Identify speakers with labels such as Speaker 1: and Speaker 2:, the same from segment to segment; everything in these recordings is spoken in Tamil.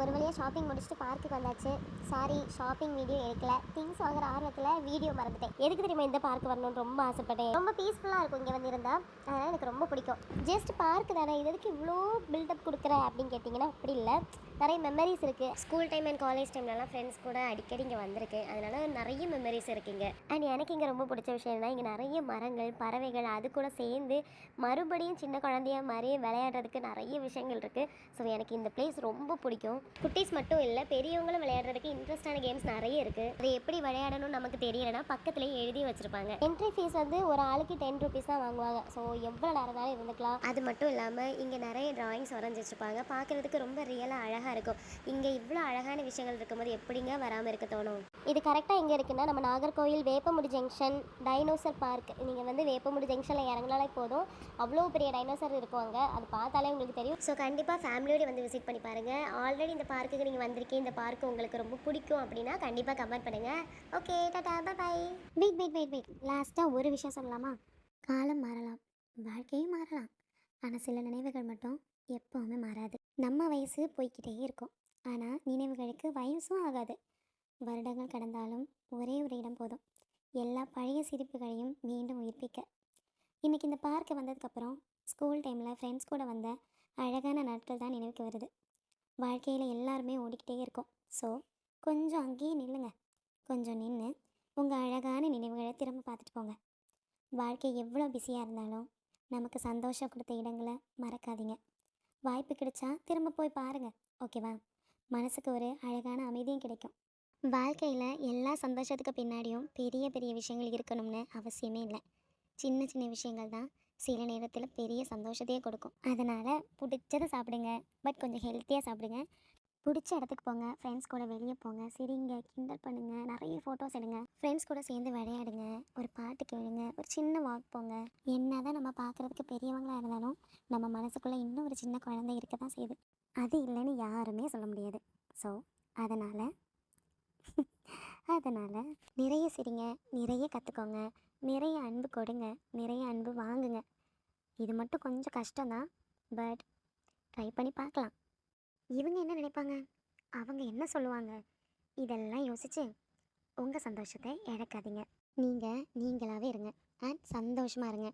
Speaker 1: ஒரு வழியாக ஷாப்பிங் முடிச்சுட்டு பார்க்குக்கு வந்தாச்சு. சாரி, ஷாப்பிங் வீடியோ எடுக்கல. திங்ஸ் வாங்குற ஆர்வத்தில் வீடியோ மறந்துட்டேன். எதுக்கு தெரியுமா இந்த பார்க் வரணும்னு ரொம்ப ஆசைப்பட்டேன். ரொம்ப பீஸ்ஃபுல்லாக இருக்கும் இங்கே வந்து இருந்தால். அதனால் எனக்கு ரொம்ப பிடிக்கும். ஜஸ்ட் பார்க்கு தானே, இது எதுக்கு இவ்வளோ பில்டப் கொடுக்குற அப்படின்னு கேட்டிங்கன்னா அப்படி இல்லை. நிறைய மெமரிஸ் இருக்குது. ஸ்கூல் டைம் அண்ட் காலேஜ் டைம்லலாம் ஃப்ரெண்ட்ஸ் கூட அடிக்கடி இங்கே வந்திருக்கு. அதனால நிறைய மெமரிஸ் இருக்குங்க. அண்ட் எனக்கு இங்கே ரொம்ப பிடிச்ச விஷயம் என்ன, இங்கே நிறைய மரங்கள், பறவைகள், அது கூட சேர்ந்து மறுபடியும் சின்ன குழந்தைய மாதிரி விளையாடுறதுக்கு நிறைய விஷயங்கள் இருக்குது. ஸோ எனக்கு இந்த பிளேஸ் ரொம்ப பிடிக்கும். குட்டீஸ் மட்டும் இல்லை, பெரியவங்களும் விளையாடுறதுக்கு இன்ட்ரெஸ்டான கேம்ஸ் நிறைய இருக்குது. அது எப்படி விளையாடணும்னு நமக்கு தெரியலைன்னா பக்கத்துலேயே எழுதி வச்சுருப்பாங்க. என்ட்ரி ஃபீஸ் வந்து ஒரு ஆளுக்கு 10 ருபீஸ் தான் வாங்குவாங்க. ஸோ எவ்வளோ நேரம் தானே இருந்துக்கலாம். அது மட்டும் இல்லாமல் இங்கே நிறைய டிராயிங்ஸ் வரைஞ்சி வச்சுருப்பாங்க. பார்க்குறதுக்கு ரொம்ப ரியலாக அழகாக இருக்கும். இங்கே இவ்வளோ அழகான விஷயங்கள் இருக்கும்போது எப்படிங்க வராமல் இருக்க தோணும். இது கரெக்டாக எங்கே இருக்குன்னா, நம்ம Nagercoil Veppamudi junction dinosaur park. நீங்கள் வந்து வேப்பமுடி ஜங்ஷனில் இறங்கினாலே போதும், அவ்வளோ பெரிய டைனோசர் இருக்கும் அங்கே. அது பார்த்தாலே உங்களுக்கு தெரியும். ஸோ கண்டிப்பாக ஃபேமிலியோடு வந்து விசிட் பண்ணி பாருங்கள். ஆல்ரெடி இந்த பார்க்குக்கு நீங்கள் வந்திருக்கீங்க, இந்த பார்க்கு உங்களுக்கு ரொம்ப பிடிக்கும் அப்படின்னா கண்டிப்பாக கமெண்ட் பண்ணுங்கள். Okay, Tata, by. வெயிட் லாஸ்ட்டாக ஒரு விஷயம் சொல்லலாமா? காலம் மாறலாம், வாழ்க்கையும் மாறலாம், ஆனால் சில நினைவுகள் மட்டும் எப்போவுமே மாறாது. நம்ம வயசு போய்கிட்டே இருக்கும், ஆனால் நினைவுகளுக்கு வயசும் ஆகாது. வருடங்கள் கடந்தாலும் ஒரே ஒரு இடம் போதும், எல்லா பழைய சிரிப்புகளையும் மீண்டும் உயிர்ப்பிக்க. இன்றைக்கி இந்த பார்க்கு வந்ததுக்கப்புறம் ஸ்கூல் டைமில் ஃப்ரெண்ட்ஸ் கூட வந்த அழகான நாட்கள் தான் நினைவுக்கு வருது. வாழ்க்கையில் எல்லாருமே ஓடிக்கிட்டே இருக்கோம். ஸோ கொஞ்சம் அங்கேயே நில்லுங்க. கொஞ்சம் நின்று உங்கள் அழகான நினைவுகளை திரும்ப பார்த்துட்டு போங்க. வாழ்க்கை எவ்வளோ பிஸியாக இருந்தாலும் நமக்கு சந்தோஷம் கொடுத்த இடங்களை மறக்காதீங்க. வாய்ப்பு கிடைச்சா திரும்ப போய் பாருங்கள், ஓகேவா? மனசுக்கு ஒரு அழகான அமைதியும் கிடைக்கும். வாழ்க்கையில் எல்லா சந்தோஷத்துக்கு பின்னாடியும் பெரிய பெரிய விஷயங்கள் இருக்கணும்னு அவசியமே இல்லை. சின்ன சின்ன விஷயங்கள் தான் சில நேரத்தில் பெரிய சந்தோஷத்தையே கொடுக்கும். அதனால் பிடிச்சதை சாப்பிடுங்க, பட் கொஞ்சம் ஹெல்த்தியாக சாப்பிடுங்க. பிடிச்ச இடத்துக்கு போங்க, ஃப்ரெண்ட்ஸ் கூட வெளியே போங்க, சிரிங்க, கிண்டல் பண்ணுங்கள், நிறைய ஃபோட்டோஸ் எடுங்க, ஃப்ரெண்ட்ஸ் கூட சேர்ந்து விளையாடுங்க, ஒரு பாட்டு கேளுங்க, ஒரு சின்ன வாக் போங்க. என்ன தான் நம்ம பார்க்குறதுக்கு பெரியவங்களாக இருந்தாலும் நம்ம மனசுக்குள்ளே இன்னும் ஒரு சின்ன குழந்தை இருக்க தான் செய்யுது. அது இல்லைன்னு யாருமே சொல்ல முடியாது. ஸோ அதனால் நிறைய சிரிங்க, நிறைய கற்றுக்கோங்க, நிறைய அன்பு கொடுங்க, நிறைய அன்பு வாங்குங்க. இது மட்டும் கொஞ்சம் கஷ்டம்தான், பட் ட்ரை பண்ணி பார்க்கலாம். இவங்க என்ன நினைப்பாங்க, அவங்க என்ன சொல்லுவாங்க, இதெல்லாம் யோசிச்சு உங்கள் சந்தோஷத்தை இழக்காதீங்க. நீங்கள் நீங்களாகவே இருங்க அண்ட் சந்தோஷமாக இருங்க.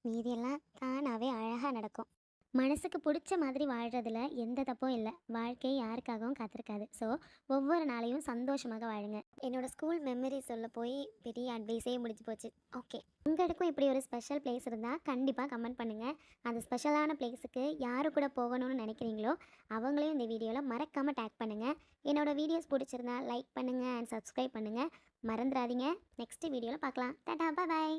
Speaker 1: மீதியெல்லாம் தானாகவே அழகாக நடக்கும். மனசுக்கு பிடிச்ச மாதிரி வாழ்கிறதுல எந்த தப்பும் இல்லை. வாழ்க்கை யாருக்காகவும் காத்திருக்காது. ஸோ ஒவ்வொரு நாளையும் சந்தோஷமாக வாழுங்க. என்னோடய ஸ்கூல் மெமரி சொல்ல போய் பெரிய அட்வைஸே முடிஞ்சு போச்சு. ஓகே, உங்களுக்கும் இப்படி ஒரு ஸ்பெஷல் பிளேஸ் இருந்தால் கண்டிப்பாக கமெண்ட் பண்ணுங்கள். அந்த ஸ்பெஷலான பிளேஸுக்கு யாரு கூட போகணும்னு நினைக்கிறீங்களோ அவங்களையும் இந்த வீடியோவில் மறக்காமல் டேக் பண்ணுங்கள். என்னோடய வீடியோஸ் பிடிச்சிருந்தா லைக் பண்ணுங்கள் அண்ட் சப்ஸ்கிரைப் பண்ணுங்கள். மறந்துடாதீங்க. நெக்ஸ்ட் வீடியோவில் பார்க்கலாம். டாடா, பாய்.